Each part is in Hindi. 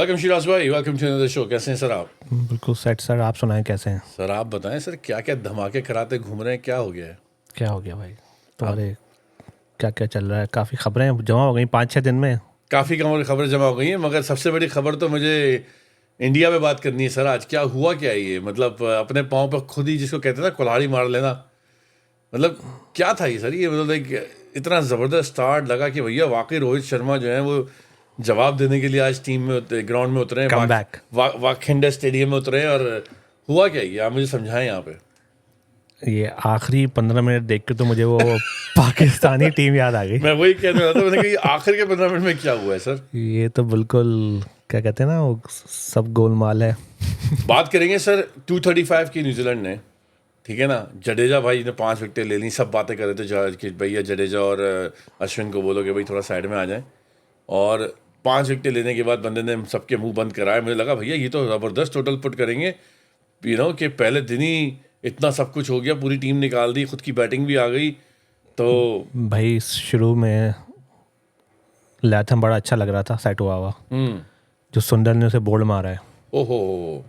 वेलकम शिराज भाई, वेलकम टू अनदर शो। कैसे हैं सर आप? बिल्कुल सेट सर। आप सुनाएं कैसे हैं? सर आप बताएं सर, क्या क्या धमाके कराते घूम रहे हैं, क्या हो गया है? क्या हो गया भाई तुम्हारे? क्या क्या चल रहा है? काफ़ी खबरें जमा हो गई 5-6 दिन में। काफ़ी कम खबरें जमा हो गई हैं, मगर सबसे बड़ी खबर तो मुझे इंडिया में बात करनी है सर। आज क्या हुआ, क्या है ये? मतलब अपने पाँव पर खुद ही, जिसको कहते हैं ना कुल्हाड़ी मार लेना, मतलब क्या था ये सर? ये मतलब एक इतना ज़बरदस्त स्टार्ट लगा कि भैया वाकई रोहित शर्मा जो है वो जवाब देने के लिए आज टीम में ग्राउंड में उतरे हैं, कमबैक। वाखेंडे स्टेडियम में उतरे हैं। और हुआ क्या ये, आप मुझे समझाएं यहाँ पे। ये आखिरी 15 मिनट देख के तो मुझे वो पाकिस्तानी टीम याद आ गई। मैं वही कहने वाला था, मैंने कहा ये आखिर के 15 मिनट में क्या हुआ है सर? ये तो बिल्कुल क्या कहते हैं ना, वो सब गोलमाल है। बात करेंगे सर 235 की न्यूजीलैंड ने, ठीक है ना। जडेजा भाई ने 5 विकेटें ले ली। सब बातें कर रहे थे कि भैया जडेजा और अश्विन को बोलो कि भाई थोड़ा साइड में आ जाएं। और 5 विकेटें लेने के बाद बंदे ने सबके मुंह बंद कराया। मुझे लगा भैया ये तो ज़बरदस्त टोटल पुट करेंगे, कि पहले दिन ही इतना सब कुछ हो गया, पूरी टीम निकाल दी, खुद की बैटिंग भी आ गई। तो भाई शुरू में लैथम बड़ा अच्छा लग रहा था, सेट हुआ हुआ। जो सुंदर ने उसे बोल्ड मारा है, ओहो,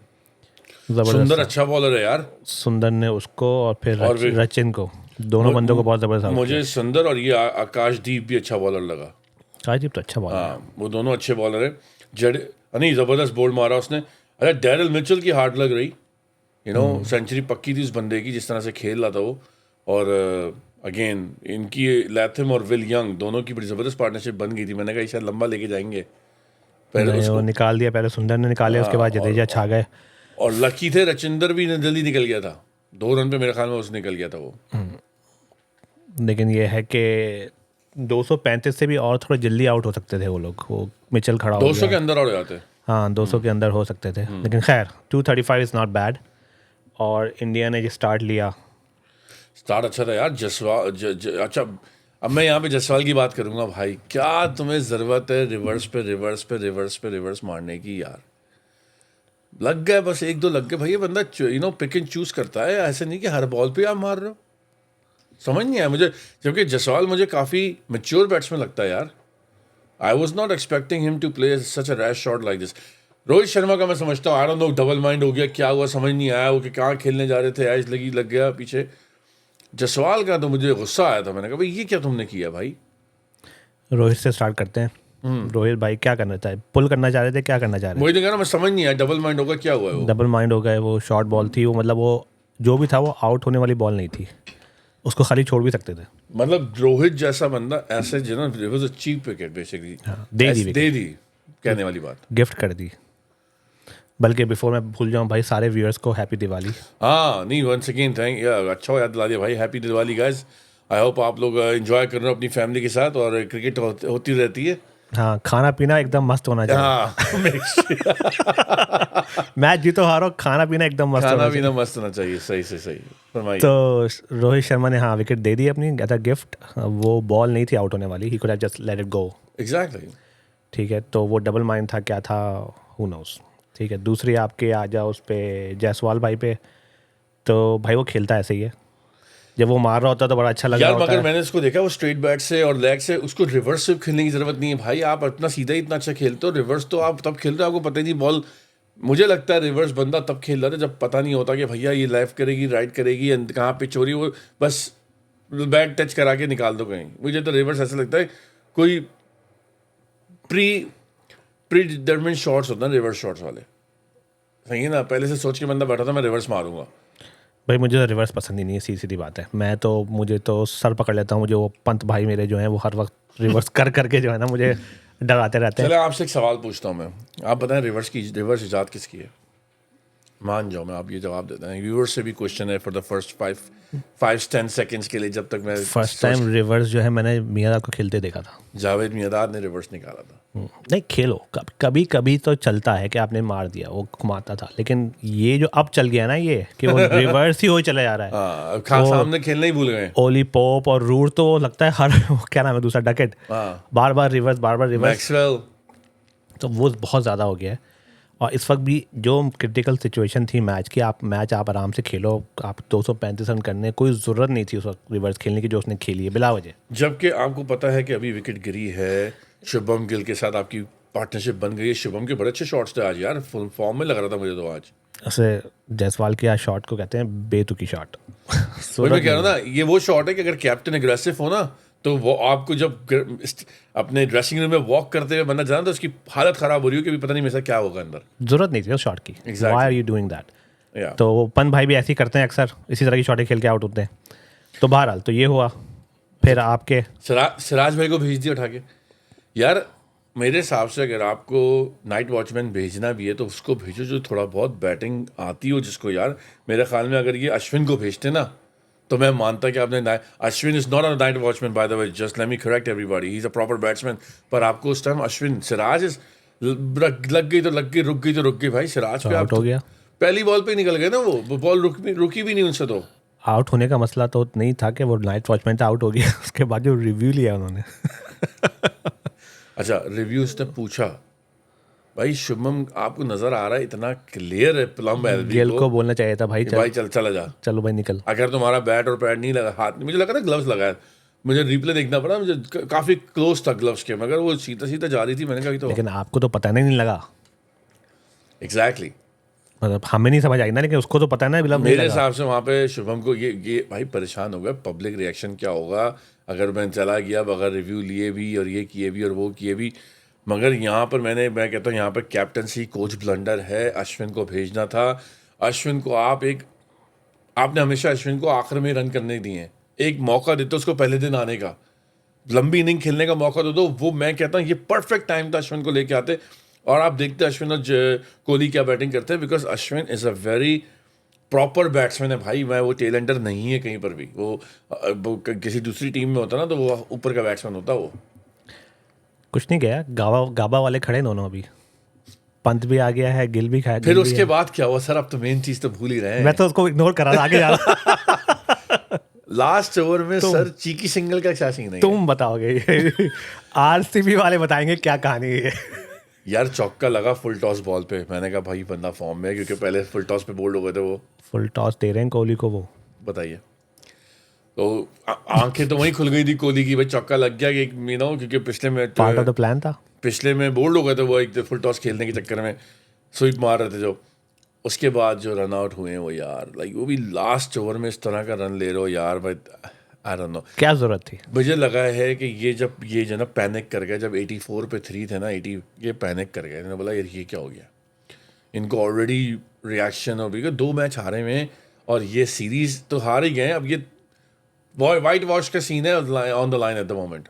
जबरदस्त सुंदर था। अच्छा बॉलर है यार। सुंदर ने उसको और फिर और भी- रचिन को, दोनों बंदों को बहुत जबरदस्त आउट मुझे सुंदर और ये आकाशदीप भी अच्छा बॉलर लगा। किया। अजीब तो अच्छा बॉल है। हाँ, वो दोनों अच्छे बॉलर हैं। नहीं, ज़बरदस्त बोल्ड मारा उसने। अरे डैरिल मिचेल की हार्ड लग रही, सेंचुरी पक्की थी उस बंदे की, जिस तरह से खेल रहा था वो। और अगेन इनकी लैथम और विल यंग दोनों की बड़ी ज़बरदस्त पार्टनरशिप बन गई थी। मैंने कहा शायद लंबा लेके जाएंगे। पहले नहीं, उसको वो निकाल दिया, पहले सुंदर ने निकाले, उसके बाद जडेजा छा गए। और लकी थे, रचिंदर भी जल्दी निकल गया था। 2 रन पे मेरे ख्याल में उसने निकल गया था वो। लेकिन ये है कि 235 से भी और थोड़ा जल्दी आउट हो सकते थे वो लोग। वो मिचेल खड़ा हो 200 के गया। अंदर और जाते। हाँ, 200 के अंदर हो सकते थे, लेकिन खैर 235 इज़ नॉट बैड। और इंडिया ने जो स्टार्ट लिया, स्टार्ट अच्छा था यार। अच्छा, अब मैं यहाँ पे जसवाल की बात करूंगा। भाई क्या तुम्हें ज़रूरत है रिवर्स पे रिवर्स पे रिवर्स पे रिवर्स मारने की यार? लग गए, बस 1-2 लग गए। भाई ये बंदा पिक एंड चूज करता है, ऐसे नहीं कि हर बॉल पे आप मार रहे हो। समझ नहीं आया मुझे, जबकि जसवाल मुझे काफ़ी मेच्योर बैट्समैन लगता है यार। I was not expecting him to play such a rash shot like this. Rohit Sharma का मैं समझता हूँ, I don't know, double mind हो गया, क्या हुआ समझ नहीं आया। वो कि कहाँ खेलने जा रहे थे, ऐज लगी, लग गया पीछे। जसवाल का तो मुझे गुस्सा आया था। मैंने कहा भाई ये क्या तुमने किया भाई? रोहित से स्टार्ट करते हैं। रोहित भाई क्या करना चाहे, पुल करना चाह रहे थे, क्या करना चाह रहे मुझे तो कहना, मैं समझ नहीं आया, डबल माइंड होगा, क्या हुआ है थे? वो? डबल माइंड हो गए। वो शॉर्ट बॉल थी, वो मतलब वो जो भी था वो आउट होने वाली बॉल नहीं थी, उसको खाली छोड़ भी सकते थे। मतलब रोहित जैसा बंदा ऐसे was a cheap wicket basically. दे दी दे दी, कहने वाली बात। गिफ्ट कर दी। बल्कि बिफोर मैं भूल जाऊं भाई, सारे व्यूअर्स को हैप्पी दिवाली। हाँ नहीं, वंस अगेन थैंक, अच्छा याद दिला दिया भाई। Happy Diwali guys. I hope आप लोग एंजॉय कर रहे हो अपनी फैमिली के साथ, और क्रिकेट होती रहती है। हाँ, खाना पीना एकदम मस्त होना चाहिए। हाँ मैच जीतो हारो, खाना पीना एकदम मस्त खाना होना पीना चाहिए। मस्त होना चाहिए। सही से सही फरमाइए। तो रोहित शर्मा ने हाँ विकेट दे दी अपनी, एज अ गिफ्ट। वो बॉल नहीं थी आउट होने वाली, he could have just let it go. Exactly. ठीक है, तो वो डबल माइंड था, क्या था, हु नोस। ठीक है, दूसरी आपके आ जाओ उस पे, जायसवाल भाई पे। तो भाई वो खेलता ऐसे ही है, जब वो मार रहा होता है तो बड़ा अच्छा लग रहा यार होता मगर है। मैंने उसको देखा, वो स्ट्रेट बैट से और लेग से, उसको रिवर्स से खेलने की जरूरत नहीं है भाई। आप इतना सीधा ही इतना अच्छा खेलते हो, रिवर्स तो आप तब खेल रहे हो आपको पता ही नहीं बॉल। मुझे लगता है रिवर्स बंदा तब खेल रहा था जब पता नहीं होता कि भैया ये लेफ्ट करेगी, राइट करेगी, कहाँ पे चोरी, वो बस बैट टच करा के निकाल दो कहीं। मुझे तो रिवर्स ऐसा लगता है कोई प्री प्री डिटरमिनेड शॉट्स होता है रिवर्स शॉट्स वाले। सही है ना, पहले से सोच के बंदा बैठा था मैं रिवर्स मारूंगा। भाई मुझे तो रिवर्स पसंद ही नहीं है, सीधी सीधी बात है। मुझे तो सर पकड़ लेता हूँ। मुझे वो पंत भाई मेरे जो हैं वो हर वक्त रिवर्स कर करके जो है ना मुझे डराते रहते हैं। चले आपसे एक सवाल पूछता हूँ मैं। आप बताएं रिवर्स इजाद किसकी है? मान जाओ मैं, आप ये जवाब देते हैं। व्यूअर्स से भी क्वेश्चन है फॉर द फर्स्ट 5-10 सेकंड्स के लिए, जब तक मैं फर्स्ट टाइम रिवर्स जो है मैंने मियाँदाद को खेलते देखा था। जावेद मियांदाद ने रिवर्स निकाला था। नहीं, खेलो कभी कभी तो चलता है कि आपने मार दिया, वो घुमाता था। लेकिन ये जो अब चल गया ना, ये कि वो रिवर्स ही हो चला जा रहा है। हाँ, खान सामने खेलना ही भूल गए। ओली पोप और रूर तो लगता है हर क्या नाम है दूसरा, डकेट, हाँ, बार बार रिवर्स, बार बार रिवर्स। मैक्सवेल। तो वो बहुत ज़्यादा हो गया है। और इस वक्त भी जो क्रिटिकल सिचुएशन थी मैच की, आप आराम से खेलो, आप 235 रन करने, कोई ज़रूरत नहीं थी उस वक्त रिवर्स खेलने की जो उसने खेली है बिला वजह। जबकि आपको पता है कि अभी विकेट गिरी है शुभम गिल के साथ, आपकी पार्टनरशिप बन गई है। शुभम के बड़े अच्छे शॉट्स थे आज यार, फुल फॉर्म में लग रहा था मुझे तो आज। ऐसे जायसवाल के शॉट को कहते हैं बेतुकी शॉट। वही मैं कह रहा हूँ ना, ये वो शॉट है कि अगर कैप्टन एग्रेसिव हो ना, तो वो आपको जब अपने ड्रेसिंग रूम में वॉक करते हुए बंदा जाना, तो उसकी हालत खराब हो रही हो कि भी पता नहीं मेरे साथ क्या होगा अंदर। जरूरत नहीं थी उस शॉट की। Exactly. Why are you doing that? Yeah. तो पन भाई भी ऐसे ही करते हैं अक्सर, इसी तरह की शॉटें खेल के आउट होते हैं। तो बहरहाल तो ये हुआ। फिर आपके सिराज भाई को भेज दिया उठा के। यार मेरे हिसाब से अगर आपको नाइट वॉचमैन भेजना भी है तो उसको भेजो जो थोड़ा बहुत बैटिंग आती हो जिसको। यार मेरे ख्याल में अगर ये अश्विन को भेजते ना, तो मैं मानता कि आपने Ashwin is not a night watchman by the way, just let me correct everybody, he is a proper batsman. पर आपको उस टाइम अश्विन, सिराज लग गई तो लग गई, रुक गई तो रुक गई भाई। सिराज पे आउट हो गया, पहली बॉल पे निकल गए ना, वो बॉल रुकी भी नहीं उनसे। तो आउट होने का मसला तो नहीं था कि वो नाइट वॉचमैन से आउट हो गया। उसके बाद जो रिव्यू लिया उन्होंने अच्छा, रिव्यू उसने पूछा भाई शुभम आपको नजर आ रहा है इतना क्लियर है प्लम एलबी गेल को बोलना चाहिए था भाई भाई चला जा, चलो भाई निकल। अगर तुम्हारा बैट और पैड नहीं लगा, हाथ मुझे लगा था ग्लव्स लगा है, मुझे रिप्ले देखना पड़ा, मुझे काफी क्लोज था ग्लव्स के, मगर वो सीधा सीधा जा रही थी। मैंने कहा तो लेकिन आपको तो पता नहीं लगा। एग्जैक्टली मतलब हमें नहीं समझ आई ना, लेकिन उसको तो पता है ना ग्लव नहीं मेरे लगा। हिसाब से वहाँ पे शुभम को ये भाई परेशान हो गया। पब्लिक रिएक्शन क्या होगा अगर मैं चला गया बगैर रिव्यू लिए भी और ये किए भी और वो किए भी। मगर यहाँ पर मैं कहता हूँ यहाँ पर कैप्टनसी कोच ब्लंडर है। अश्विन को भेजना था। अश्विन को आपने हमेशा अश्विन को आखिर में रन करने दिए हैं। एक मौका देते उसको पहले दिन आने का, लंबी इनिंग खेलने का मौका दे दो। वो मैं कहता हूँ ये परफेक्ट टाइम था अश्विन को लेके आते। और आप देखते अश्विन और कोहली क्या बैटिंग करते हैं, because Ashwin is a very proper batsman है भाई। मैं वो टेलेंडर नहीं है कहीं पर भी। वो किसी दूसरी टीम में होता ना तो वो ऊपर का बैट्समैन होता। वो कुछ नहीं गया, गाबा वाले खड़े दोनों अभी। पंत भी आ गया है, गिल भी खाया। फिर उसके बाद क्या हुआ सर? अब तो मेन चीज तो भूल ही रहे हैं। मैं तो उसको इग्नोर कर रहा था, आगे जा रहा। लास्ट ओवर में सर चीकी सिंगल का क्या सीन है? तुम बताओगे। आरसीबी वाले बताएंगे क्या कहानी है। यार चौका लगा फुल टॉस बॉल पे। मैंने कहा भाई बंदा फॉर्म में है, क्योंकि पहले फुल टॉस पे बोल्ड हो गए थे वो। फुल टॉस दे रहे हैं कोहली को वो। बताइए तो आंखें तो वहीं खुल गई थी कोहली की, भाई चौका लग गया कि क्योंकि पिछले में पार्ट ऑफ द प्लान था। पिछले में बोल्ड हो गए थे वो एक फुल टॉस खेलने के चक्कर में, स्वीप मार रहे थे जो। उसके बाद जो रन आउट हुए हैं वो यार लाइक वो भी लास्ट ओवर में इस तरह का रन ले रहे हो यार भाई। आई डोंट नो क्या जरूरत थी। मुझे लगा है कि ये जो ना पैनिक कर गया, जब 84 पे 3 थे ना 80, ये पैनिक कर गए। इन्होंने बोला यार ये क्या हो गया, इनको ऑलरेडी रिएक्शन हो गई। 2 मैच हारे हुए हैं और ये सीरीज तो हार ही गए हैं। अब ये वाइट वॉश का सीन है on the line at the moment.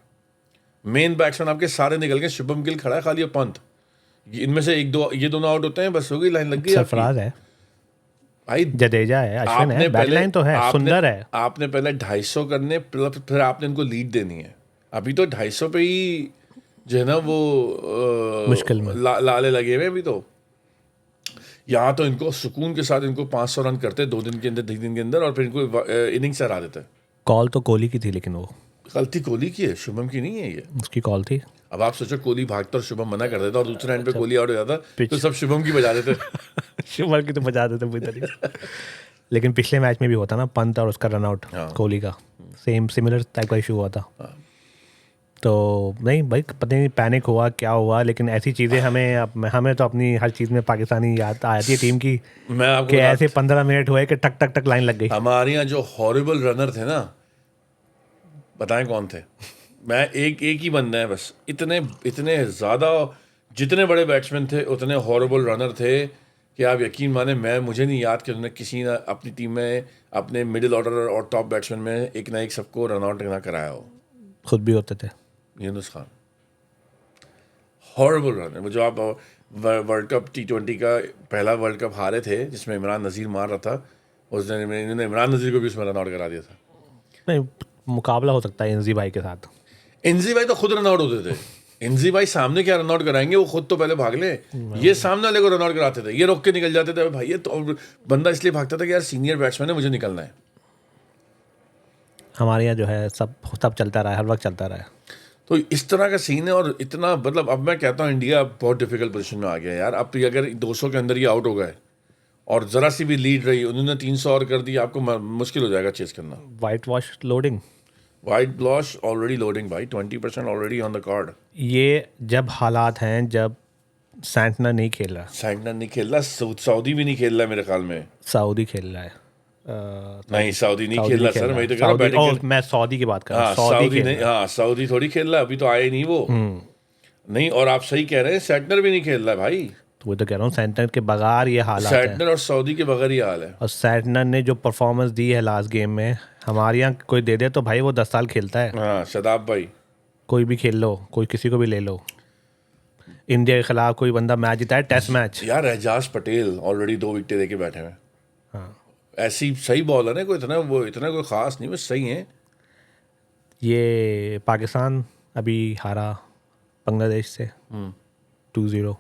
Main batsman आपके सारे निकल गए, शुभम गिल खड़ा है खाली और पंत, इनमें से ये दोनों आउट होते हैं, बस हो गई, लाइन लग गई। सरफराज है भाई, जडेजा है, अश्विन है, बैकलाइन तो है, सुंदर है। आपने पहले 250 करने, फिर आपने इनको लीड देनी है। अभी तो 250 पे ही जो है ना वो मुश्किल में लाले लगे हुए अभी तो। यहाँ तो इनको सुकून के साथ इनको 500 रन करते 2 दिन के अंदर, 3 दिन के अंदर, और फिर इनको इनिंग से हरा देते। कॉल तो कोहली की थी, लेकिन वो गलती कोहली की है, शुभम की नहीं है ये। उसकी कॉल थी। अब आप सोचो कोहली भागता और शुभम मना कर देता और दूसरे एंड पे कोहली आउट हो जाता, तो सब शुभम की बजा देते। शुभम की तो बजा देते पूरी तरीके। लेकिन पिछले मैच में भी होता ना, पंत और उसका रन आउट कोहली का सिमिलर टाइप का इशू हुआ था। तो नहीं भाई, पता नहीं पैनिक हुआ क्या हुआ, लेकिन ऐसी चीज़ें हमें तो अपनी हर चीज़ में पाकिस्तानी याद आ जाती है टीम की। मैं आपको कि ऐसे 15 मिनट हुए कि टक टक टक लाइन लग गई। हमारे यहाँ जो हॉरिबल रनर थे ना, बताएं कौन थे? मैं एक ही बंदा है बस। इतने ज़्यादा, जितने बड़े बैट्समैन थे उतने हॉरिबल रनर थे कि आप यकीन माने, मुझे नहीं याद कि उन्होंने किसी ने अपनी टीम में अपने मिडिल ऑर्डर और टॉप बैट्समैन में एक ना एक सबको रन आउट ना कराया हो। खुद भी होते थे। Yunus Khan horrible runner. वो जो आप वर्ल्ड कप T20 का पहला वर्ल्ड कप हारे थे जिसमें इमरान नज़ीर मार रहा था, उस दिन में इन्होंने इमरान नज़ीर को भी उसमें रन आउट करा दिया था। नहीं, मुकाबला हो सकता है इंजी भाई के साथ। इंजी भाई तो खुद रन आउट होते थे। इंजी भाई सामने क्या रन आउट कराएंगे, वो खुद तो पहले भाग ले। ये सामने वाले को रन आउट कराते थे, ये रोक के निकल जाते थे भाई। ये तो बंदा इसलिए भागता था कि यार सीनियर बैट्समैन है, मुझे निकलना है। हमारे यहाँ जो है सब चलता रहा है, हर वक्त चलता रहा है। तो इस तरह का सीन है। और इतना मतलब अब मैं कहता हूँ इंडिया बहुत डिफिकल्ट पोजीशन में आ गया यार। अब अगर 200 के अंदर ये आउट हो गए और ज़रा सी भी लीड रही, उन्होंने 300 और कर दी, आपको मुश्किल हो जाएगा चेस करना। White wash loading, white wash already loading भाई, 20% ऑलरेडी ऑन द कार्ड। ये जब हालात हैं, जब सैंटनर नहीं खेल रहा, सैंटनर नहीं खेल रहा, सऊदी भी नहीं खेल रहा मेरे ख्याल में। सऊदी खेल रहा है। नहीं सऊदी नहीं खेल रहा सर, मैं तो कह रहा हूँ सऊदी, बैटिंग मैं सऊदी की बात कर रहा हाँ हूँ, सऊदी सऊदी खेल नहीं, रहा है। हाँ सऊदी थोड़ी खेल रहा है, अभी तो आए नहीं वो। नहीं, और आप सही कह रहे हैं, सैंटनर भी नहीं खेल रहा है भाई। तो वो तो कह रहा हूँ, सैंटनर के बगैर ये हालात है। सैंटनर और सऊदी के बगैर ही हाल है। और सैंटनर ने जो परफॉर्मेंस दी है लास्ट गेम में, हमारे यहाँ कोई दे दे तो भाई वो 10 साल खेलता है। हाँ शदाब भाई, कोई भी खेल लो, कोई किसी को भी ले लो। इंडिया के खिलाफ कोई बंदा मैच जीता है, टेस्ट मैच। यार एजाज पटेल ऑलरेडी 2 विकेटें देके बैठे हुए हैं। हाँ, ऐसी सही बॉलर है, कोई इतना कोई खास नहीं, बस सही है। ये पाकिस्तान अभी हारा बांग्लादेश से 2-0।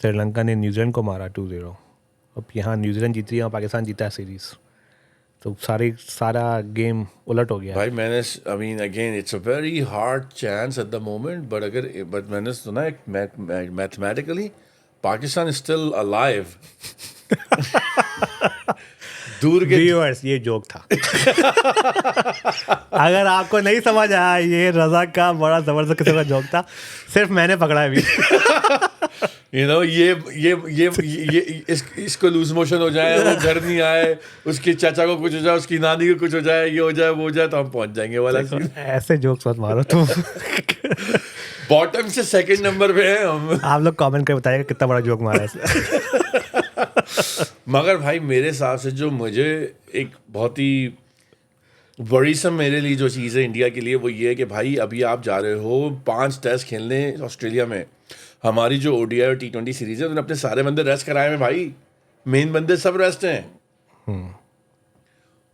श्रीलंका ने न्यूजीलैंड को मारा 2-0। अब यहाँ न्यूजीलैंड जीत रही है, यहाँ पाकिस्तान जीता है सीरीज। तो सारा गेम उलट हो गया। भाई मैंने, I mean again it's a very hard chance at the moment, but मैंने सुना है mathematically Pakistan is still alive. दूर के व्यूअर्स, ये जोक था। अगर आपको नहीं समझ आया, ये रजा का बड़ा जबरदस्त किस्म का जोक था, सिर्फ मैंने पकड़ा है अभी। यू नो ये इसको लूज मोशन हो जाए, वो घर नहीं आए, उसके चाचा को कुछ हो जाए, उसकी नानी को कुछ हो जाए, ये हो जाए वो हो जाए, तो हम पहुंच जाएंगे वाला सीन। ऐसे जोक्स मत मारो तुम। बॉटम से सेकंड नंबर पे है हम। आप लोग कमेंट करके बताइएगा कितना बड़ा जोक मारा है। मगर भाई मेरे हिसाब से जो मुझे एक बहुत ही वरीसम मेरे लिए जो चीज़ है इंडिया के लिए, वो ये है कि भाई अभी आप जा रहे हो 5 टेस्ट खेलने ऑस्ट्रेलिया में। हमारी जो ओडीआई और T20 सीरीज है, उन्होंने अपने सारे बंदे रेस्ट कराए हैं भाई, मेन बंदे सब रेस्ट हैं।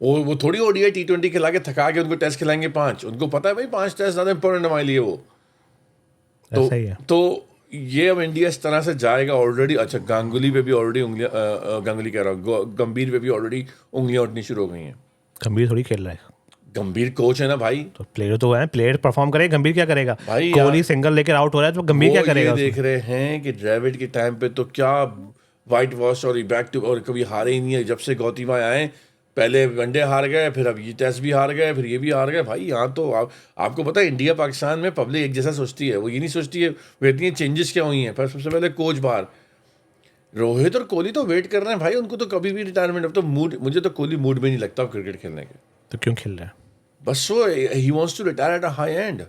वो थोड़ी ओडीआई T20 खिला के थका के उनको टेस्ट खिलाएंगे 5। उनको पता है भाई 5 टेस्ट ज़्यादा इंपॉर्टेंट हमारे लिए वो। ऐसा ही है। तो ये अब इंडिया इस तरह से जाएगा ऑलरेडी। अच्छा गांगुली पे भी ऑलरेडी उंगलियां, गांगुली कह रहा हूँ, गंभीर पे भी ऑलरेडी उंगलियां उठनी शुरू हो गई हैं। गंभीर थोड़ी खेल रहा है, गंभीर कोच है ना भाई। तो प्लेयर तो है, प्लेयर परफॉर्म करे, गंभीर क्या करेगा? भाई कोहली सिंगल लेकर आउट हो रहा है तो गंभीर क्या करेगा? ये देख रहे हैं कि ड्रेविड के टाइम पे तो क्या वाइट वॉश और बैक टू, और कभी हारे ही नहीं है। जब से गौतम आए, पहले वनडे हार गए, फिर अब ये टेस्ट भी हार गए, फिर ये भी हार गए। भाई यहाँ तो आपको पता है इंडिया पाकिस्तान में पब्लिक एक जैसा सोचती है, वो ये नहीं सोचती है वो इतनी चेंजेस क्या हुई हैं। पर सबसे पहले कोच बाहर, रोहित और कोहली तो वेट कर रहे हैं भाई, उनको तो कभी भी रिटायरमेंट। अब तो मुझे तो कोहली मूड में नहीं लगता क्रिकेट खेलने के। तो क्यों खेल रहा है? बस वो ही wants to retire at a high end.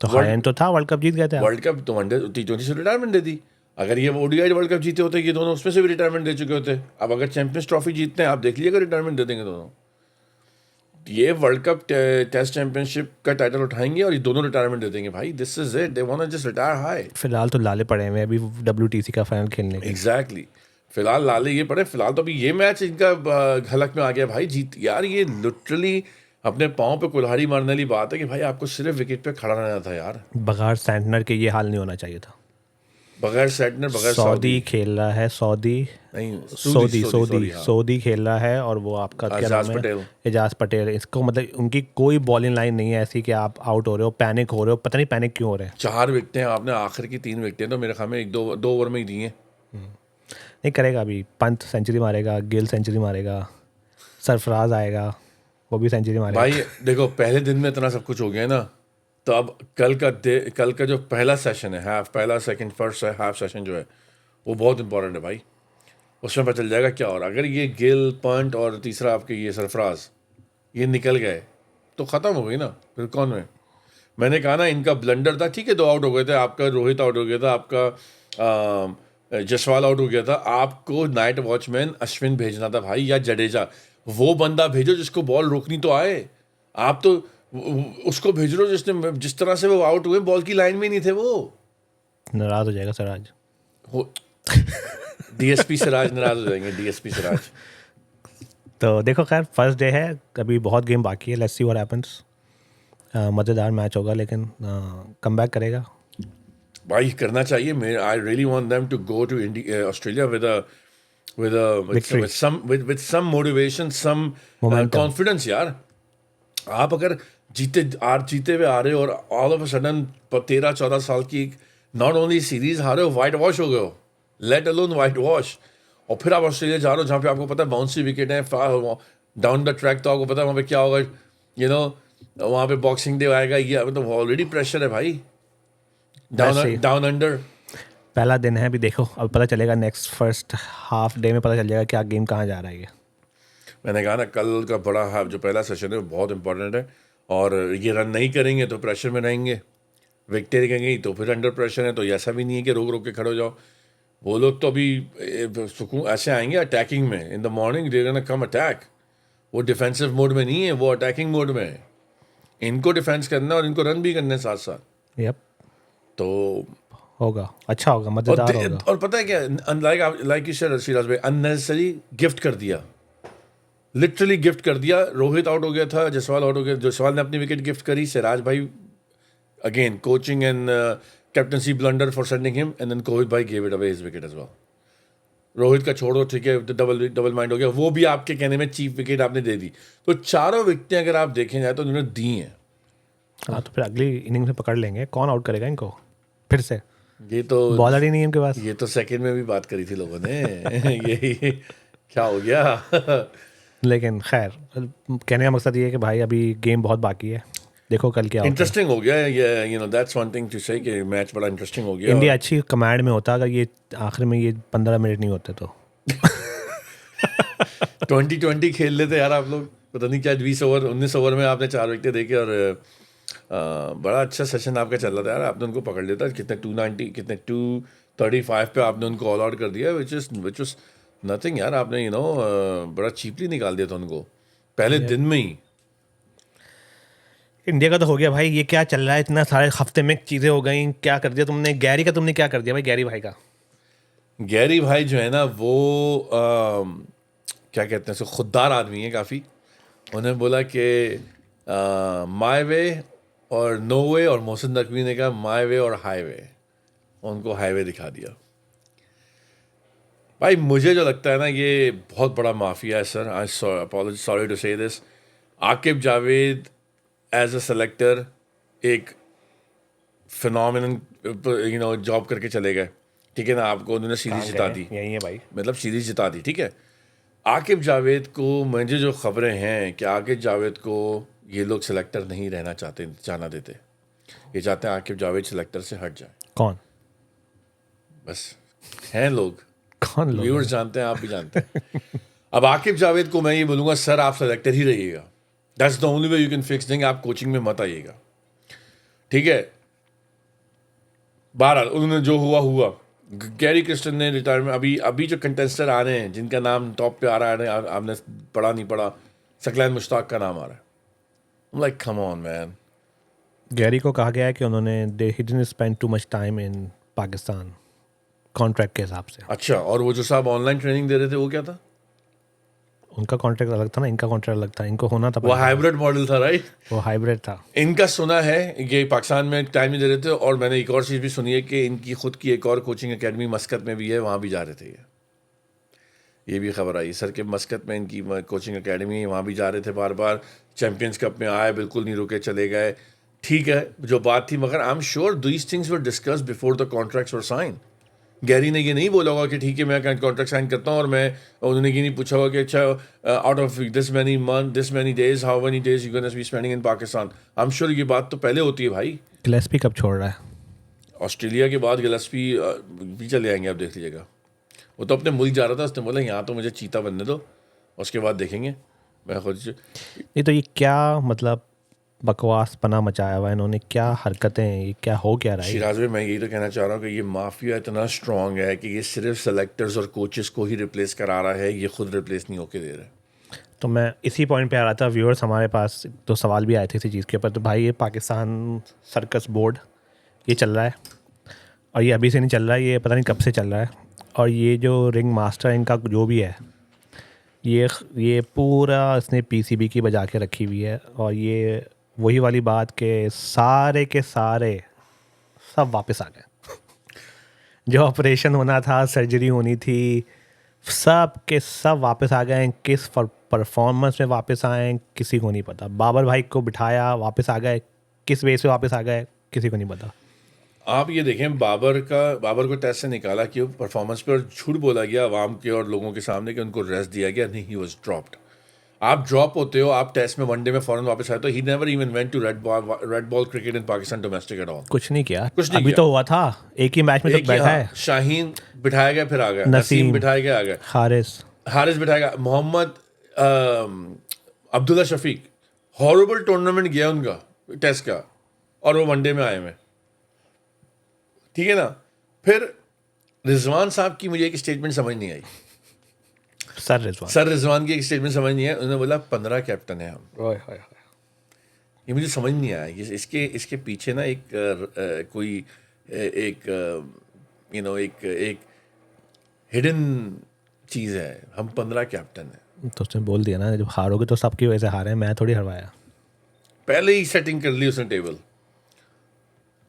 तो हाई एंड तो था, वर्ल्ड कप जीत गए थे। वर्ल्ड कप तो वनडे T20 से रिटायरमेंट दे दी। अगर ये ओडीआई वर्ल्ड कप जीते होते, ये दोनों उसमें से भी रिटायरमेंट दे चुके होते। अब अगर चैंपियंस ट्रॉफी जीतते हैं, आप देख लीजिएगा रिटायरमेंट दे देंगे दोनों। ये वर्ल्ड कप टेस्ट चैंपियनशिप का टाइटल उठाएंगे और ये दोनों रिटायरमेंट दे देंगे भाई। This is it, they want to just retire high. फिलहाल तो लाले पड़े हुए हैं अभी WTC का फाइनल खेलने के। एग्जैक्टली, फिलहाल लाले ये पड़े। फिलहाल तो अभी ये मैच इनका हलक में आ गया भाई। जीत यार, ये लिटरली अपने पाँव पे कुल्हाड़ी मारने वाली बात है कि भाई आपको सिर्फ विकेट पे खड़ा रहना था यार। बगैर सैंटनर के ये हाल नहीं होना चाहिए था। बगैर सैंटनर, बगैर सऊदी खेल रहा है, नहीं सऊदी खेल रहा है, और वो आपका क्या एजाज नाम है? पटेल। एजाज पटेल। इसको मतलब उनकी कोई बॉलिंग लाइन नहीं है ऐसी कि आप आउट हो रहे हो, पैनिक हो रहे हो। पता नहीं पैनिक क्यों हो रहे हैं। 4 विकेटें आपने, आखिर की 3 विकेटें तो मेरे ख्याल में 1-2 ओवर में ही दी हैं। नहीं करेगा अभी। पंत सेंचुरी मारेगा, गिल सेंचुरी मारेगा, सरफराज आएगा, वो भी सेंचुरी मारेगा। भाई देखो, पहले दिन में इतना सब कुछ हो गया ना, तो अब कल का जो पहला सेशन है, पहला सेकंड फर्स्ट हाफ सेशन जो है, वो बहुत इंपॉर्टेंट है भाई। उसमें पता चल जाएगा क्या हो रहा। अगर ये गिल, पंट और तीसरा आपके ये सरफराज ये निकल गए तो ख़त्म हो गई ना, फिर कौन में। मैंने कहा ना, इनका ब्लंडर था। ठीक है 2 आउट हो गए थे, आपका रोहित आउट हो गया था, आपका जसवाल आउट हो गया था। आपको नाइट वॉचमैन अश्विन भेजना था भाई, या जडेजा। वो बंदा भेजो जिसको बॉल रोकनी तो आए। आप तो उसको भेज रहे हो जिसने, जिस तरह से वो आउट हुए, बॉल की लाइन में नहीं थे वो। नाराज हो जाएगा सिराज। DSP सिराज नाराज हो जाएंगे, DSP सिराज। तो देखो, खैर फर्स्ट डे है, अभी बहुत गेम बाकी है। Let's see what happens. मज़ेदार मैच होगा, लेकिन कम बैक करेगा भाई। करना चाहिए। मैं I really want them to go to Australia with some motivation, some confidence यार। आप अगर जीते हुए आ रहे हो और ऑल ऑफ अ सडन 13-14 साल की नॉट ओनली सीरीज हारे हो, वाइट वॉश हो गए हो, लेट अलोन वाइट वॉश, और फिर आप ऑस्ट्रेलिया जा रहे हो जहाँ पे आपको पता है बाउंसी विकेट है, डाउन द ट्रैक, तो आपको पता है वहाँ पे क्या होगा, वहाँ पे बॉक्सिंग डे आएगा। ये मतलब ऑलरेडी प्रेशर है भाई। डाउन अंडर पहला दिन है अभी, देखो अब पता चलेगा नेक्स्ट फर्स्ट हाफ डे में पता चल जाएगा क्या गेम कहाँ जा रहा है ये। मैंने कहा ना कल का बड़ा हाफ जो पहला सेशन है वो बहुत इंपॉर्टेंट है, और ये रन नहीं करेंगे तो प्रेशर में रहेंगे, विकेटें गिरेंगी तो फिर अंडर प्रेशर है, तो ऐसा भी नहीं है कि रोक रोक के खड़े हो जाओ। वो लोग तो अभी सुकून ऐसे आएंगे अटैकिंग में, in the morning they gonna come attack. वो डिफेंसिव मोड में नहीं है, वो अटैकिंग मोड में है। इनको डिफेंस करना और इनको रन भी करने साथ साथ। यप, तो होगा, अच्छा होगा, और, मज़ेदार होगा। और पता है क्या, लाइक यू सेड सिराज भाई, अननेसेसरी गिफ्ट कर दिया, लिटरली गिफ्ट कर दिया। रोहित आउट हो गया था, जायसवाल आउट हो गया, जायसवाल ने अपनी विकेट गिफ्ट करी, सिराज भाई again coaching and captaincy blunder for sending him, and then कोविद भाई gave it away his wicket as well. Rohit का छोड़ो, ठीक है, डबल माइंड हो गया, वो भी आपके कहने में चीफ विकेट आपने दे दी। तो चारों विकेटें अगर आप देखें जाए तो उन्होंने दी हैं। हाँ, तो फिर अगली इनिंग में पकड़ लेंगे, कौन आउट करेगा इनको फिर से? ये तो बॉलर ही नहीं है इनके पास। ये तो सेकंड में भी बात करी थी लोगों ने ये क्या हो गया लेकिन खैर, कहने का मकसद ये है कि भाई अभी गेम बहुत बाकी है, देखो कल क्या होता है। इंटरेस्टिंग हो गया ये, you know that's one thing to say कि मैच बड़ा इंटरेस्टिंग हो गया। इंडिया अच्छी कमांड में होता अगर ये आखिर में ये 15 मिनट नहीं होते तो 2020 खेल लेते यार आप लोग, पता नहीं क्या 20 ओवर 19 ओवर में आपने 4 विकेटें देखे, और बड़ा अच्छा सेशन आपका चल रहा था यार। आपने उनको पकड़ लेता, कितने 290 कितने 235 पे आपने उनको ऑल आउट कर दिया, विच इज नथिंग यार। आपने बड़ा चीपली निकाल दिया था उनको पहले दिन में ही। इंडिया का तो हो गया भाई। ये क्या चल रहा है, इतना सारे हफ्ते में चीज़ें हो गई, क्या कर दिया तुमने? गैरी का तुमने क्या कर दिया भाई? गैरी भाई का, गैरी भाई जो है ना वो क्या कहते हैं, सो खुददार आदमी है काफ़ी। उन्हें बोला कि माई वे और नो वे, और मोहसिन नकवी ने कहा माई वे और हाई वे, उनको हाईवे दिखा दिया। भाई मुझे जो लगता है ना, ये बहुत बड़ा माफिया है sir. I sorry to say this. Aqib Javed as a selector एक फिनोमिनन जॉब करके चले गए, ठीक है ना। आपको उन्होंने सीरीज जिता दी, यही है भाई। मतलब सीरीज जिता दी, ठीक है। आकिब जावेद को, मुझे जो खबरें हैं कि आकिब जावेद को ये लोग सेलेक्टर नहीं रहना चाहते, जाना देते। ये चाहते हैं आकिब जावेद सेलेक्टर से हट जाए। कौन? बस हैं लोग, कौन लोग? व्यूअर्स जानते हैं, आप भी जानते हैं। अब आकिब जावेद को मैं ये बोलूँगा, सर आप सेलेक्टर ही रहिएगा, that's the only way you can fix thing. आप कोचिंग में मत आइएगा, ठीक है। बहरहाल उन्होंने जो हुआ हुआ। गैरी क्रिस्टन ने रिटायरमेंट, अभी जो कंटेस्टर आ रहे हैं जिनका नाम टॉप पे आ रहा है, आपने पढ़ा नहीं पढ़ा, सकलैन मुश्ताक का नाम आ रहा है। Like come on man. Gary को कहा गया है कि उन्होंने he didn't spend too much time in Pakistan contract के हिसाब से। अच्छा, और वो जो साहब ऑनलाइन ट्रेनिंग दे रहे थे वो क्या था? उनका कॉन्ट्रैक्ट अलग था ना, इनका कॉन्ट्रैक्ट अलग था। इनको होना था, वो हाइब्रिड मॉडल था, राइट? वो हाइब्रिड था। इनका सुना है ये पाकिस्तान में टाइम नहीं दे रहे थे, और मैंने एक और चीज़ भी सुनी है कि इनकी खुद की एक और कोचिंग एकेडमी मस्कत में भी है, वहाँ भी जा रहे थे ये भी खबर आई सर कि मस्कत में इनकी कोचिंग एकेडमी है, वहाँ भी जा रहे थे। बार बार चैम्पियंस कप में आए, बिल्कुल नहीं रुके, चले गए, ठीक है जो बात थी। मगर I am sure these things were discuss before the contracts were sign. Gary ने ये नहीं बोला होगा कि ठीक है मैं कॉन्ट्रैक्ट साइन करता हूँ, और मैं, उन्होंने ये नहीं पूछा होगा कि अच्छा out of this many month, this many days, how many days you gonna be spending in Pakistan. I am sure ये बात तो पहले होती है भाई। गिलेस्पी कब छोड़ रहा है? ऑस्ट्रेलिया के बाद गिलेस्पी भी चले आएंगे, आप देख लीजिएगा। वो तो अपने मुल्क जा रहा था, उसने बोला यहाँ तो मुझे चीता बनने दो, उसके बाद देखेंगे। मैं खुद नहीं तो ये क्या मतलब बकवास पना मचाया हुआ है इन्होंने, क्या हरकतें हैं ये, क्या हो क्या रहा है? शिराज भाई मैं यही तो कहना चाह रहा हूँ कि ये माफिया इतना स्ट्रांग है कि ये सिर्फ सेलेक्टर्स और कोचेस को ही रिप्लेस करा रहा है, ये खुद रिप्लेस नहीं होके दे रहा है। तो मैं इसी पॉइंट पे आ रहा था। व्यूअर्स हमारे पास तो सवाल भी आए थे इसी चीज़ के ऊपर। तो भाई ये पाकिस्तान सर्कस बोर्ड ये चल रहा है, और ये अभी से नहीं चल रहा है, ये पता नहीं कब से चल रहा है। और ये जो रिंग मास्टर इनका जो भी है, ये पूरा इसने पीसीबी की बजा के रखी हुई है। और ये वही वाली बात के सारे सब वापस आ गए जो ऑपरेशन होना था, सर्जरी होनी थी, सब के सब वापस आ गए। किस परफॉर्मेंस में वापस आए किसी को नहीं पता। बाबर भाई को बिठाया, वापस आ गए, किस वे से वापस आ गए किसी को नहीं पता। आप ये देखें, बाबर को टेस्ट से निकाला कि परफॉर्मेंस पर झूठ बोला गया आवाम के और लोगों के सामने कि उनको रेस्ट दिया गया, नहीं, ही वाज ड्रॉप्ड। आप ड्रॉप होते हो, आप टेस्ट में वनडे में फौरन वापस आए, तो he never even went to red ball cricket in Pakistan domestic at all. कुछ नहीं किया, कुछ नहीं अभी किया। तो हुआ था एक ही मैच में तो एक ही, बैठा हाँ, है। शाहीन बिठाया गया फिर आ गया, नसीम नसीम बिठाया गया आ गया, हारिस बिठाया गया, मोहम्मद अब्दुल्ला शफीक, हॉरेबल टूर्नामेंट गया उनका टेस्ट का, और वो वनडे में आए हुए, ठीक है ना। फिर रिजवान साहब की मुझे एक स्टेटमेंट समझ नहीं आई, सर रिजवान की एक स्टेटमेंट समझ नहीं आई। उन्होंने बोला 15 कैप्टन है हम। ये मुझे समझ नहीं आया, इसके पीछे ना एक कोई एक एक हिडन चीज़ है। हम 15 कैप्टन हैं। तो उसने बोल दिया ना, जब हारोगे तो सबकी वजह से हारे, मैं थोड़ी हरवाया। पहले ही सेटिंग कर ली उसने टेबल,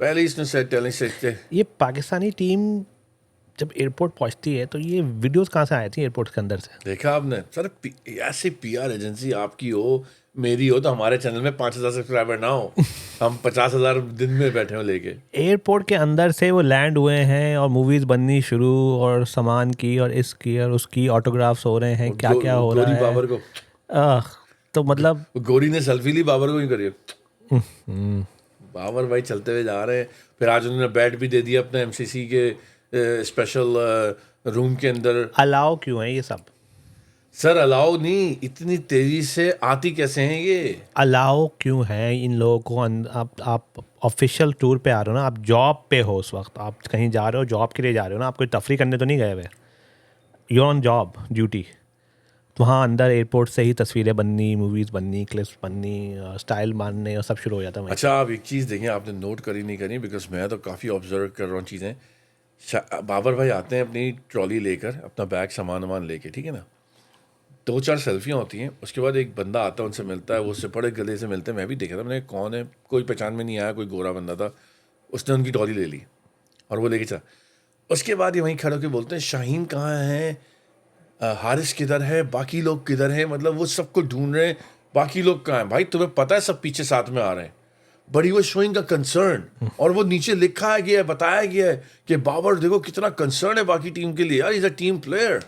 पहले ही इसने सेट। ये पाकिस्तानी टीम जब एयरपोर्ट पहुंचती है तो ये वीडियोस कहाँ से आई थी एयरपोर्ट के अंदर से? देखा आपने सर, ऐसे पीआर एजेंसी आपकी हो, मेरी हो, तो हमारे चैनल में 5,000 सब्सक्राइबर ना हो, हम 50,000 दिन में बैठे हो लेके। एयरपोर्ट के अंदर से वो लैंड हुए हैं और मूवीज बननी शुरू, और सामान की और इसकी और उसकी ऑटोग्राफ्स हो रहे हैं, क्या क्या हो रहा है। बाबर को तो मतलब गोरी ने सेल्फी ली, बाबर को ही करिए। बाबर भाई चलते हुए जा रहे हैं। फिर आज उन्होंने बैट भी दे दिया अपने एमसीसी के स्पेशल रूम के अंदर। अलाउ क्यों है ये सब? सर अलाउ नहीं, इतनी तेजी से आती कैसे हैं ये? अलाउ क्यों है इन लोगों को? आप ऑफिशियल टूर पे आ रहे हो ना, आप जॉब पे हो उस वक्त, आप कहीं जा रहे हो जॉब के लिए जा रहे हो ना, आप कोई तफरी करने तो नहीं गए हुए, यू ऑन जॉब ड्यूटी। तो वहाँ अंदर एयरपोर्ट से ही तस्वीरें बननी, मूवीज़ बननी, क्लिप्स बननी, स्टाइल मारने और सब शुरू हो जाता है। अच्छा, आप एक चीज़ देखें, आपने नोट करी नहीं करी, बिकॉज मैं तो काफ़ी ऑब्जर्व कर रहा हूँ चीज़ें। बाबर भाई आते हैं अपनी ट्रॉली लेकर, अपना बैग सामान वामान लेके, ठीक है ना, 2-4 सेल्फियाँ होती हैं, उसके बाद एक बंदा आता है, उनसे मिलता है, वो उससे बड़े गले से मिलते हैं। मैं भी देखा था, मैंने कौन है, कोई पहचान में नहीं आया, कोई गोरा बंदा था, उसने उनकी ट्रॉली ले ली और वो लेके चला। उसके बाद ये वहीं खड़े होकर बोलते हैं शाहीन कहाँ है, हारिस किधर है, बाकी लोग किधर हैं, मतलब वो सबको ढूंढ रहे हैं, बाकी लोग कहाँ हैं। भाई तुम्हें पता है सब पीछे साथ में आ रहे हैं, but he was showing a concern, और वो नीचे लिखा गया है, बताया गया है कि बाबर देखो कितना कंसर्न है बाकी टीम के लिए। यार इज अ टीम प्लेयर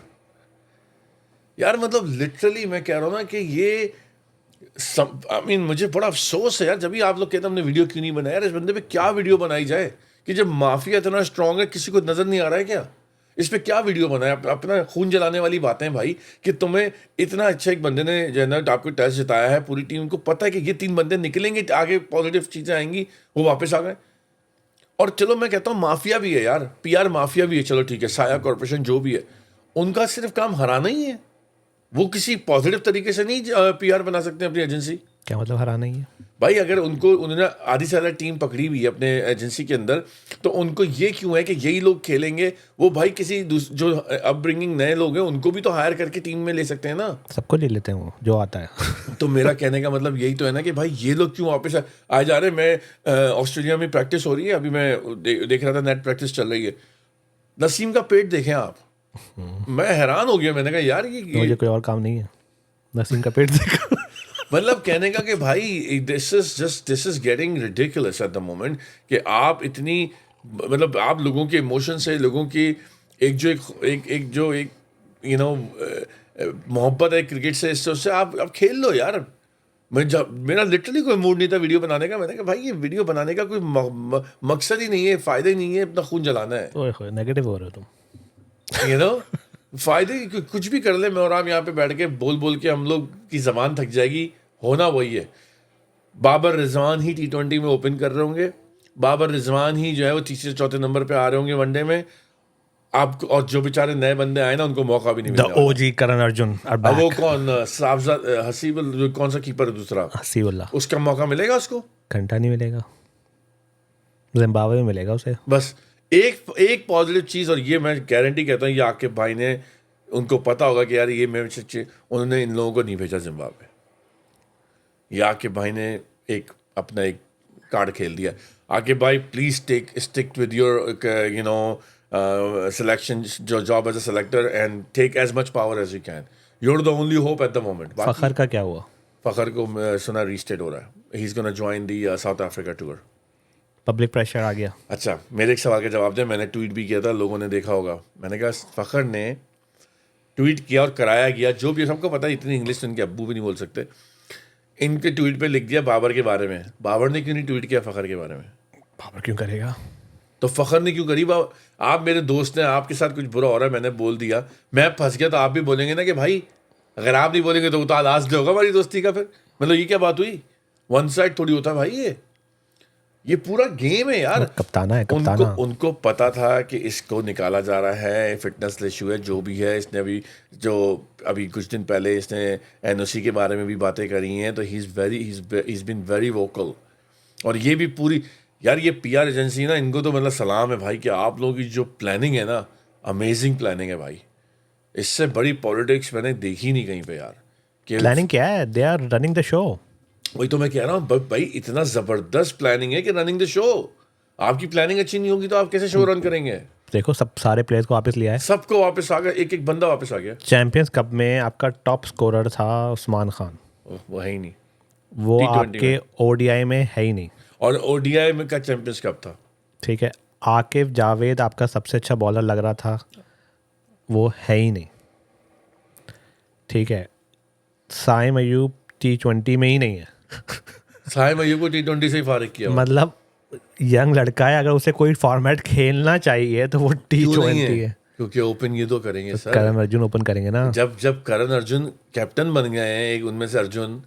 यार, मतलब लिटरली मैं कह रहा हूँ ना कि ये आई मीन मुझे बड़ा अफसोस है यार, जब भी आप लोग कहते हैं हमने वीडियो क्यों नहीं बनाया। यार इस बंदे पे क्या वीडियो बनाई जाए कि जब माफिया इतना स्ट्रांग है, किसी को नजर नहीं आ रहा है क्या? इस पे क्या वीडियो बनाया? अपना खून जलाने वाली बातें भाई, कि तुम्हें इतना अच्छा एक बंदे ने जो है ना आपको टेस्ट जिताया है, पूरी टीम को पता है कि ये 3 बंदे निकलेंगे आगे, पॉजिटिव चीज़ें आएंगी, वो वापस आ गए। और चलो मैं कहता हूँ माफिया भी है यार, पीआर माफिया भी है, चलो ठीक है, साया कॉर्पोरेशन जो भी है, उनका सिर्फ काम हराना ही है, वो किसी पॉजिटिव तरीके से नहीं पीआर बना सकते अपनी एजेंसी। क्या मतलब हराना ही है भाई? अगर उन्होंने आधी से ज़्यादा टीम पकड़ी हुई है अपने एजेंसी के अंदर, तो उनको ये क्यों है कि यही लोग खेलेंगे? वो भाई किसी जो अपब्रिंगिंग नए लोग हैं उनको भी तो हायर करके टीम में ले सकते हैं ना। सबको ले लेते हैं वो जो आता है। तो मेरा कहने का मतलब यही तो है ना कि भाई ये लोग क्यों वापस आ जा रहे हैं। मैं ऑस्ट्रेलिया में प्रैक्टिस हो रही है अभी, मैं देख रहा था, नेट प्रैक्टिस चल रही है। नसीम का पेट देखें आप, मैं हैरान हो गया। मैंने कहा यार ये मुझे कोई और काम नहीं है, नसीम का पेट देखा। मतलब कहने का कि भाई this is getting ridiculous eight the moment, कि आप इतनी मतलब आप लोगों के इमोशन से, लोगों की एक यू नो मोहब्बत है क्रिकेट से, इससे आप खेल लो यार। मेरा लिटरली कोई मूड नहीं था वीडियो बनाने का। मैंने कहा भाई ये वीडियो बनाने का कोई मकसद ही नहीं है, फ़ायदा ही नहीं है, अपना खून जलाना है। ओए नेगेटिव हो रहे हो तुम। यू नो फ़ायदे कुछ भी कर ले, मैं और आप यहाँ पे बैठ के बोल के हम लोग की ज़बान थक जाएगी। होना वही है, बाबर रिजवान ही T20 में ओपन कर रहे होंगे, बाबर रिजवान ही जो है वो तीसरे चौथे नंबर पे आ रहे होंगे वनडे में। आपको और जो बेचारे नए बंदे आए ना उनको मौका भी नहीं मिलेगा। ओजी करण अर्जुन अब वो कौन हसीब कौन सा कीपर है दूसरा, हसीबुल्ला, उसका मौका मिलेगा उसको? घंटा नहीं मिलेगा, जिम्बाब्वे में मिलेगा उसे। बस एक पॉजिटिव चीज़, और ये मैं गारंटी कहता हूँ, ये आके भाई ने उनको पता होगा कि यार ये मैं उन्होंने इन लोगों को नहीं भेजा जिम्बाब्वे। ये आके भाई ने अपना एक कार्ड खेल दिया। आके भाई please stick with your you know selection, जो job as a selector, and take as much power as you can. You're the only hope at the moment. Fakhar का क्या हुआ? फखर को सुना रीस्टेट हो रहा है, he is gonna join the South Africa tour. Public pressure आ गया। अच्छा, मेरे एक सवाल का जवाब दें। मैंने ट्वीट भी किया था, लोगों ने देखा होगा। मैंने कहा फखर ने ट्वीट किया और कराया गया, जो भी सबको पता है, इतनी इंग्लिश तो इनके अब्बू भी नहीं बोल सकते, इनके ट्वीट पे लिख दिया बाबर के बारे में। बाबर ने क्यों नहीं ट्वीट किया फ़खर के बारे में? बाबर क्यों करेगा? तो फ़खर ने क्यों करी? आप मेरे दोस्त हैं, आपके साथ कुछ बुरा हो रहा है, मैंने बोल दिया, मैं फंस गया, तो आप भी बोलेंगे ना कि भाई अगर आप नहीं बोलेंगे तो वो तो लास्ट डे होगा हमारी दोस्ती का। फिर मतलब ये क्या बात हुई? वन साइड थोड़ी होता भाई, ये पूरा गेम है यार। कप्ताना है, कप्ताना। उनको पता था कि इसको निकाला जा रहा है, फिटनेस इशू है, जो भी है। इसने अभी कुछ दिन पहले इसने एनओसी के बारे में भी बातें करी हैं, तो he is been very vocal. और ये भी पूरी यार, ये पीआर एजेंसी ना, इनको तो मतलब सलाम है भाई कि आप लोगों की जो प्लानिंग है ना, अमेजिंग प्लानिंग है भाई। इससे बड़ी पॉलिटिक्स मैंने देखी नहीं कहीं पे यार। प्लानिंग क्या है? They are running the show. वही तो मैं कह रहा हूँ भाई, इतना जबरदस्त प्लानिंग है कि रनिंग द शो। आपकी प्लानिंग अच्छी नहीं होगी तो आप कैसे शो रन करेंगे? देखो, सब सारे प्लेयर्स को वापस लिया है, सबको वापस आ गया, एक एक बंदा वापस आ गया। चैंपियंस कप में आपका टॉप स्कोरर था उस्मान खान, वो है ही नहीं, वो T20 आपके ओडीआई में है ही नहीं। और ओडीआई में का चैंपियंस कप था। ठीक है, आकिब जावेद आपका सबसे अच्छा बॉलर लग रहा था, वो है ही नहीं। ठीक है, साइम अयूब T20 में ही नहीं है। साइम अयूब को T20 से ही फारिग किया। मतलब यंग लड़का है, अगर उसे कोई फॉर्मेट खेलना चाहिए तो वो T20 है। क्योंकि ओपन ये तो करेंगे सर, करण अर्जुन ओपन करेंगे ना। जब करण अर्जुन कैप्टन बन गए हैं, एक उनमें से अर्जुन,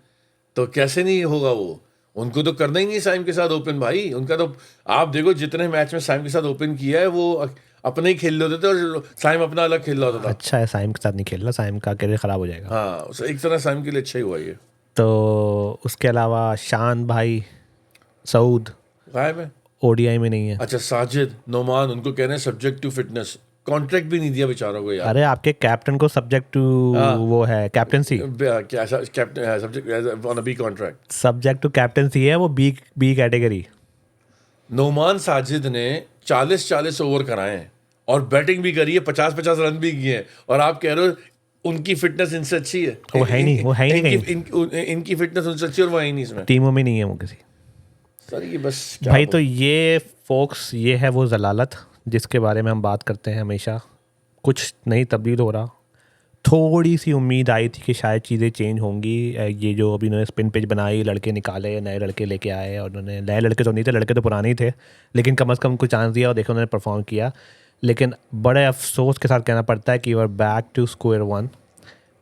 तो कैसे नहीं होगा वो? उनको तो करना ही नहीं साइम के साथ ओपन भाई। उनका तो आप देखो, जितने मैच में साइम के साथ ओपन किया है, वो अपने ही खेल रहे होते थे और साइम अपना अलग खेल रहा होता था। अच्छा है, साइम के साथ नहीं खेलना, साइम का करियर खराब हो जाएगा। हाँ, एक तरह साइम के लिए अच्छा ही हुआ ये। तो उसके अलावा शान भाई सऊद गायब है, ओडीआई में नहीं है। अच्छा, साजिद नोमान, उनको कह रहे हैं सब्जेक्ट टू फिटनेस, कॉन्ट्रैक्ट भी नहीं दिया बेचारों को यार। अरे आपके कैप्टन को सब्जेक्ट टू वो है कैप्टनसी, क्या captain subject on a B contract, subject to captaincy है वो, बी कैटेगरी। नोमान साजिद ने 40 ओवर कराए हैं और बैटिंग भी करी है, 50 रन भी किए हैं, और आप कह रहे हो उनकी फिटनेस इनसे अच्छी है? वो है नहीं, वो है ही नहीं कहीं। इनकी फिटनेस उनसे अच्छी, और वो है ही नहीं इसमें। टीमों में नहीं है वो किसी। सर ये बस क्या भाई तो ये फोक्स, ये है वो जलालत जिसके बारे में हम बात करते हैं हमेशा। कुछ नहीं तब्दील हो रहा। थोड़ी सी उम्मीद आई थी कि शायद चीज़ें चेंज होंगी। ये जो अभी उन्होंने स्पिन पिच बनाई, लड़के निकाले, नए लड़के लेके आए, और उन्होंने, नए लड़के तो नहीं थे, लड़के तो पुराने ही थे, लेकिन कम से कम उनको चांस दिया और देखो उन्होंने परफॉर्म किया। लेकिन बड़े अफसोस के साथ कहना पड़ता है कि you're back to square one.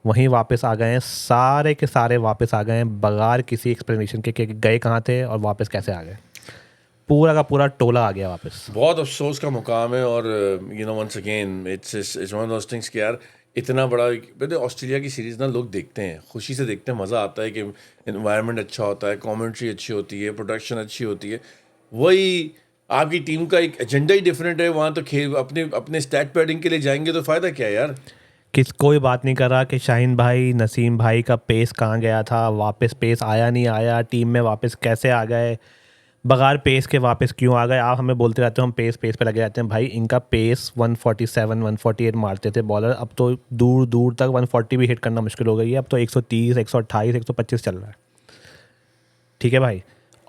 वहीं वापस आ गए हैं, सारे के सारे वापस आ गए हैं बगैर किसी एक्सप्लेनेशन के कि गए कहाँ थे और वापस कैसे आ गए। पूरा का पूरा टोला आ गया वापस। बहुत अफसोस का मुकाम है। और you know once again it's one of those things कि यार इतना बड़ा, वैसे ऑस्ट्रेलिया की सीरीज़ ना लोग देखते हैं, खुशी से देखते हैं, मज़ा आता है कि इन्वायरमेंट अच्छा होता है, कमेंट्री अच्छी होती है, प्रोडक्शन अच्छी होती है। वही आपकी टीम का एक एजेंडा ही डिफरेंट है। वहाँ तो खेल अपने स्टैट पैडिंग के लिए जाएंगे तो फ़ायदा क्या है यार? कोई बात नहीं कर रहा कि शाहीन भाई, नसीम भाई का पेस कहाँ गया था, वापस पेस आया नहीं आया, टीम में वापस कैसे आ गए, बगैर पेस के वापस क्यों आ गए? आप हमें बोलते रहते हो हम पेस पे लगे रहते हैं। भाई इनका पेस 147 148 मारते थे बॉलर, अब तो दूर दूर तक 140 भी हिट करना मुश्किल हो गई है। अब तो 130 128 125 चल रहा है। ठीक है भाई,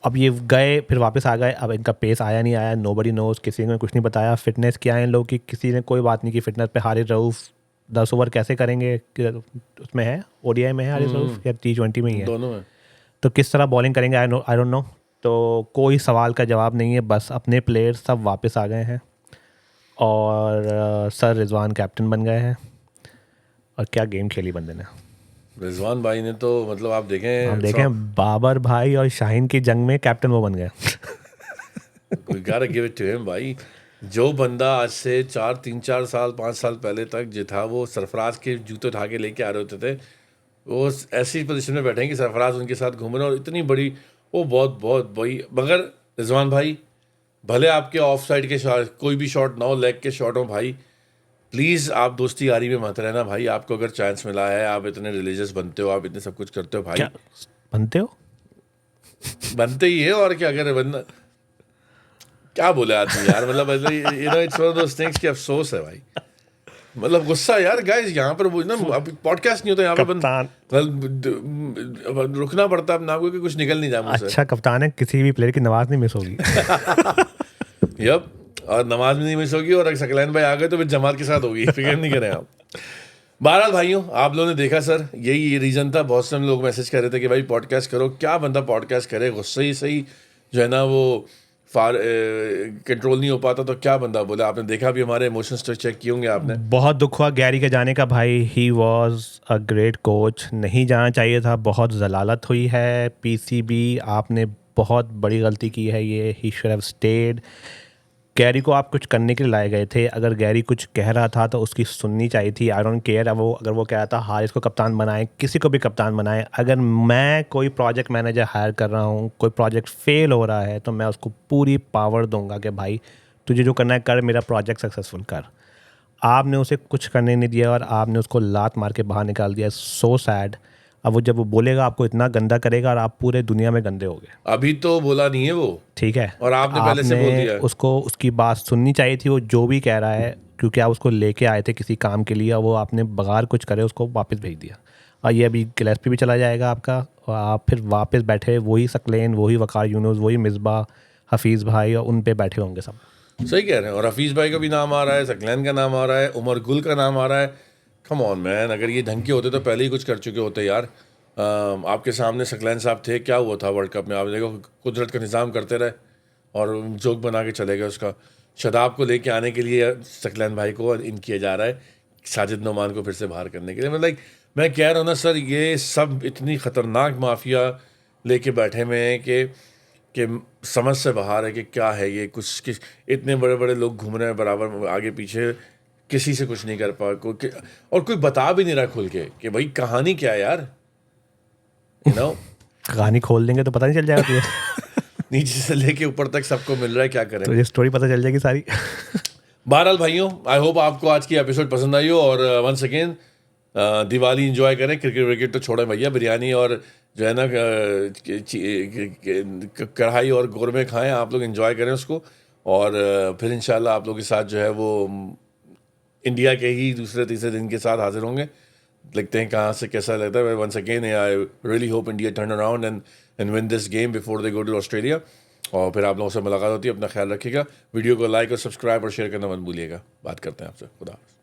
अब ये गए फिर वापस आ गए, अब इनका पेस आया नहीं आया, नोबडी नोज, किसी ने कुछ नहीं बताया। फिटनेस क्या है इन लोग की, किसी ने कोई बात नहीं की। फिटनेस पे हारिस रऊफ 10 ओवर कैसे करेंगे? उसमें है, ओडीआई में है हारिस रऊफ या T20 में ही है? दोनों में। तो किस तरह बॉलिंग करेंगे? आई डोंट नो। तो कोई सवाल का जवाब नहीं है, बस अपने प्लेयर्स सब वापस आ गए हैं और सर रिजवान कैप्टन बन गए हैं। और क्या गेम खेली बंदे ने। रिजवान भाई ने तो मतलब आप देखें बाबर भाई और शाहीन की जंग में कैप्टन वो बन गए। We gotta give it to him भाई। जो बंदा आज से 3-4 साल 5 साल पहले तक जो था, वो सरफराज के जूते उठा के लेके आ रहे होते थे, वो ऐसी पोजीशन में बैठे हैं कि सरफराज उनके साथ घूम रहे हैं, और इतनी बड़ी वो बहुत बड़ी। मगर रिजवान भाई, भले आपके ऑफ साइड के शॉट, कोई भी शॉट ना हो, लेग के शॉट हो भाई, प्लीज़ आप दोस्ती यारी में मत रहना भाई। आपको अगर चांस मिला है, आप इतने रिलीजियस बनते हो, आप इतने सब कुछ करते हो भाई। क्या बनते हो? बनते ही है, और क्या करे बंदा, क्या बोले आदमी यार। मतलब you know it's one of those things कि अफसोस है भाई। मतलब गुस्सा यार गाइस, यहाँ पर वो ना पॉडकास्ट नहीं होता यहाँ पर, रुकना पड़ता है अपने आपको कि कुछ निकल नहीं जाए। अच्छा कप्तान है, किसी भी प्लेयर की नमाज नहीं मिस होगी। यप, और नमाज में नहीं मिस होगी, और अगर सकलैन भाई आ गए तो फिर जमात के साथ होगी, फिक्र नहीं करें आप। बहरहाल भाइयों, आप लोगों ने देखा सर, यही रीज़न था। बहुत से लोग मैसेज कर रहे थे कि भाई पॉडकास्ट करो। क्या बंदा पॉडकास्ट करे, गुस्से ही सही जो है ना वो कंट्रोल नहीं हो पाता, तो क्या बंदा बोले। आपने देखा भी, हमारे इमोशंस तो चेक किए होंगे आपने। बहुत दुख हुआ गैरी के जाने का भाई। He was a great coach, नहीं जाना चाहिए था, बहुत जलालत हुई है। पीसीबी आपने बहुत बड़ी गलती की है ये, he should have stayed. Gary को आप कुछ करने के लिए लाए गए थे, अगर गैरी कुछ कह रहा था तो उसकी सुननी चाहिए थी। आई डोंट केयर वो, अगर वो कह रहा था हारिस को कप्तान बनाए, किसी को भी कप्तान बनाए। अगर मैं कोई प्रोजेक्ट मैनेजर हायर कर रहा हूँ, कोई प्रोजेक्ट फेल हो रहा है, तो मैं उसको पूरी पावर दूंगा कि भाई तुझे जो करना है कर, मेरा प्रोजेक्ट सक्सेसफुल कर। आपने उसे कुछ करने नहीं दिया और आपने उसको लात मार के बाहर निकाल दिया। So sad. अब वो जब वो बोलेगा आपको इतना गंदा करेगा और आप पूरे दुनिया में गंदे होगे। अभी तो बोला नहीं है वो, ठीक है, और आपने पहले से बोल दिया है। उसको उसकी बात सुननी चाहिए थी, वो जो भी कह रहा है, क्योंकि आप उसको लेके आए थे किसी काम के लिए और वो आपने बगैर कुछ करे उसको वापस भेज दिया। और ये अभी गिलेस्पी भी चला जाएगा आपका, और आप फिर वापस बैठे वही सकलेन, वही वकार यूनुस, वही मिसबा, हफीज़ भाई, और उन पे बैठे होंगे सब। सही कह रहे हैं। और हफीज़ भाई का भी नाम आ रहा है, सकलैन का नाम आ रहा है, उमर गुल का नाम आ रहा है। कम ऑन मैन, अगर ये ढंग के होते तो पहले ही कुछ कर चुके होते यार। आपके सामने सकलैन साहब थे, क्या हुआ था वर्ल्ड कप में? आप देखो, कुदरत का निज़ाम करते रहे और जोक बना के चले गए उसका। शदाब को लेके आने के लिए सकलैन भाई को इन किया जा रहा है, साजिद नोमान को फिर से बाहर करने के लिए। मतलब मैं कह रहा हूँ ना सर, ये सब इतनी ख़तरनाक माफिया लेके बैठे हुए हैं कि समझ से बाहर है कि क्या है ये। कुछ इतने बड़े बड़े लोग घूम रहे हैं बराबर आगे पीछे, किसी से कुछ नहीं कर पा और कोई बता भी नहीं रहा खुल के कि भाई कहानी क्या है यार, यू नो। कहानी खोल देंगे तो पता नहीं चल जाएगा तुझे। नीचे से लेके ऊपर तक सबको मिल रहा है, क्या करें। तो ये स्टोरी पता चल जाएगी सारी। बहरहाल भाइयों, आई होप आपको आज की एपिसोड पसंद आई हो। और वंस अगेन दिवाली एंजॉय करें। क्रिकेट विकेट तो छोड़ें भैया, बिरयानी और जो है ना कढ़ाई और गोरमे खाएं, आप लोग एंजॉय करें उसको। और फिर इंशाल्लाह आप लोगों के साथ जो है वो इंडिया के ही दूसरे तीसरे दिन के साथ हाजिर होंगे। देखते हैं कहाँ से कैसा लगता है। Once again I really hope India turn around and win this game before they go to Australia. और फिर आप लोगों से मुलाकात होती है। अपना ख्याल रखिएगा। वीडियो को लाइक और सब्सक्राइब और शेयर करना मत भूलिएगा। बात करते हैं आपसे। खुदा हाफ़िज़।